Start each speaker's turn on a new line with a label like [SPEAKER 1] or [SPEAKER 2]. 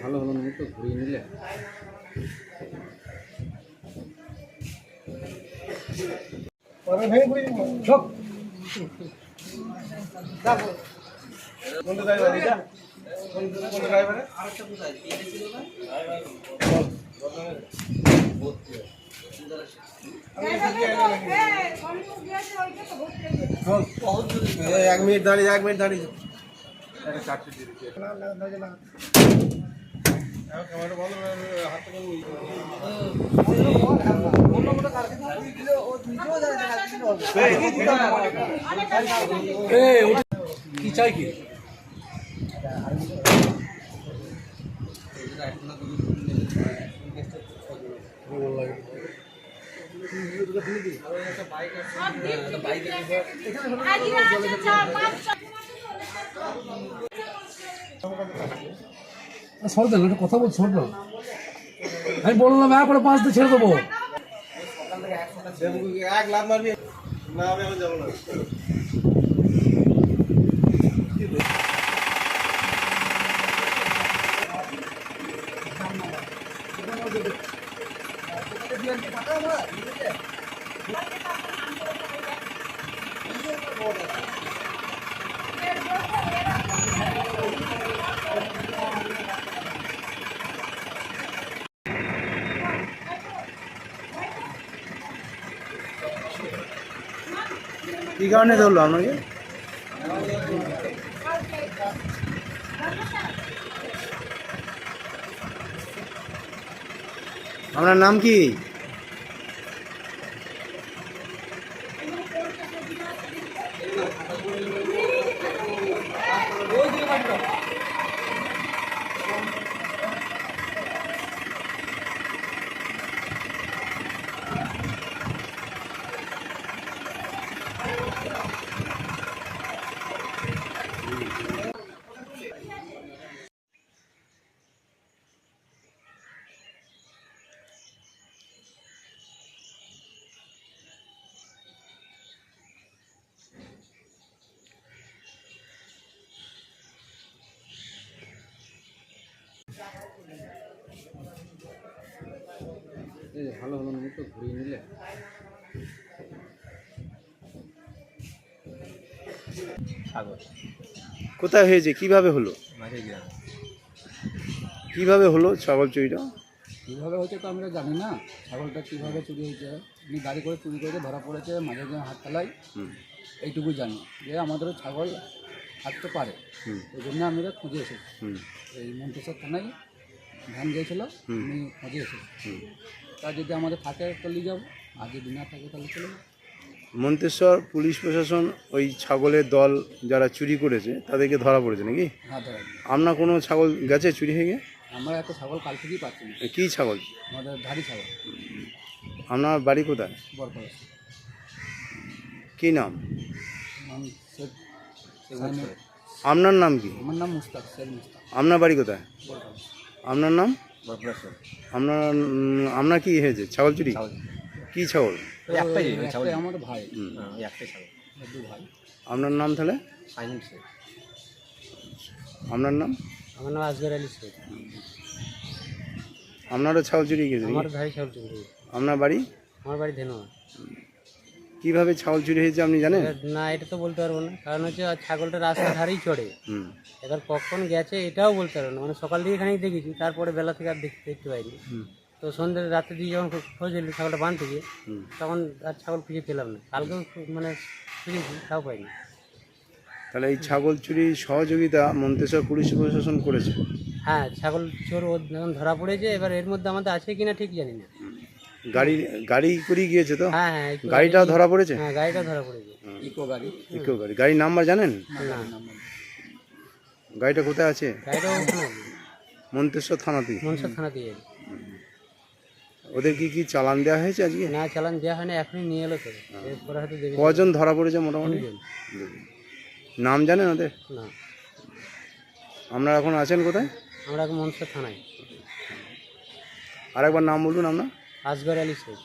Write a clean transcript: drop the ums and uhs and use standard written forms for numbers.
[SPEAKER 1] ভালো হলো না তো ঘুরিয়ে নিলে
[SPEAKER 2] এক মিনিট দাঁড়িয়ে
[SPEAKER 1] কি চাই কি সর দেন একটা কথা বলছি, সর না। আমি বললাম করে 5 দিয়ে ছেড়ে দেবো।
[SPEAKER 2] এক লাখ মারবি না, আমি এখন যাবো না। কি কারণে ধরলো আপনাকে? আপনার নাম কি?
[SPEAKER 1] ভালো হলো না তো ঘুরিয়ে নিলে
[SPEAKER 2] কোথায় হয়েছে, কিভাবে হলো? কিভাবে হলো ছাগল চুরিটা?
[SPEAKER 1] কীভাবে হয়েছে তো আমরা জানি না। ছাগলটা কীভাবে চুরি হয়েছে, উনি গাড়ি করে চুরি করে ধরা পড়েছে মাঝে যে হাত ফেলাই, এইটুকুই জানি যে আমাদেরও ছাগল থাকতে পারে। ওই জন্য আমরা খুঁজে এসেছি। এই মন্তেশ্বর থানায় ধ্যান গিয়েছিল, উনি খুঁজে এসেছি। তা যদি আমাদের থাকে তো নিয়ে যাবো, আর যদি না থাকে তাহলে চলে যাবো।
[SPEAKER 2] মন্তেশ্বর পুলিশ প্রশাসন ওই ছাগলের দল যারা চুরি করেছে তাদেরকে ধরা পড়েছে নাকি?
[SPEAKER 1] হ্যাঁ, ধরা।
[SPEAKER 2] আপনার কোনো ছাগল গেছে চুরি হয়ে গিয়ে?
[SPEAKER 1] আমরা একটা ছাগল কাল থেকেই পাচ্ছি না।
[SPEAKER 2] কী ছাগল?
[SPEAKER 1] আমাদের ধাড়ি ছাগল।
[SPEAKER 2] আপনার বাড়ি কোথায়?
[SPEAKER 1] বরপাড়া।
[SPEAKER 2] কী নাম?
[SPEAKER 1] নাম
[SPEAKER 2] আপনার নাম কি?
[SPEAKER 1] আমার নাম মুস্তাক, শেখ মুস্তাক।
[SPEAKER 2] আপনার বাড়ি কোথায়?
[SPEAKER 1] বরপাড়া।
[SPEAKER 2] আপনার নাম? আপনার কি হয়েছে? ছাগল চুরি? কি ছাগল?
[SPEAKER 1] একটাই আমার ভাই। একটাই ছাগল, দু ভাই।
[SPEAKER 2] আপনার নাম তাহলে? আপনার নাম?
[SPEAKER 1] আমার নাম আসগর আলী শেখ।
[SPEAKER 2] আপনারও ছাগল চুরি গেছে?
[SPEAKER 1] আমার ধাড়ি ছাগল চুরি।
[SPEAKER 2] আপনার বাড়ি?
[SPEAKER 1] আমার বাড়ি ধেনুয়া।
[SPEAKER 2] কিভাবে ছাগল চুরি হয়েছে আপনি জানেন?
[SPEAKER 1] না, এটা তো বলতে পারবো না, কারণ হচ্ছে ছাগলটা রাস্তার ধারেই চড়ে। এবার কখন গেছে এটাও বলতে পারবো না, মানে সকাল দিকে খানিক দেখেছি, তারপরে বেলা থেকে আর দেখতে পাইনি। তো সন্ধ্যে রাতে দিয়ে যখন খোঁজ এলি ছাগলটা বাঁধতে গিয়ে, তখন আর ছাগল খুঁজে পেলাম না। কালকেও মানে খুঁজেছি, তাও পাইনি।
[SPEAKER 2] তাহলে এই ছাগল চুরি সহযোগিতা মন্তেশ্বর পুলিশ প্রশাসন করেছে?
[SPEAKER 1] হ্যাঁ, ছাগল চোর ও যখন ধরা পড়েছে, এবার এর মধ্যে আমাদের আছে কিনা ঠিক জানি না।
[SPEAKER 2] গাড়ি করে গিয়েছে তো?
[SPEAKER 1] হ্যাঁ,
[SPEAKER 2] গাড়িটা ধরা পড়েছে?
[SPEAKER 1] হ্যাঁ, গাড়িটা ধরা পড়েছে। ইকো গাড়ি।
[SPEAKER 2] গাড়ির নাম্বার জানেন?
[SPEAKER 1] না।
[SPEAKER 2] গাড়িটা কোথায় আছে?
[SPEAKER 1] গাড়িটা
[SPEAKER 2] মন্তেশ্বর থানাতেই?
[SPEAKER 1] মনসর থানা দিয়ে।
[SPEAKER 2] ওদের কি চালান দেওয়া হয়েছে আজকে?
[SPEAKER 1] না, চালান দেওয়া হয়নি, এখনই নিয়ে এলো তো। এরপরে হয়তো দেবে।
[SPEAKER 2] কজন ধরা পড়েছে মোটামুটি? নাম জানেন ওদের?
[SPEAKER 1] না।
[SPEAKER 2] আপনারা এখন আছেন কোথায়?
[SPEAKER 1] আমরা এখন মনসর থানায়।
[SPEAKER 2] আরেকবার নাম বলুন আপনার?
[SPEAKER 1] আসগর আলী শেখ।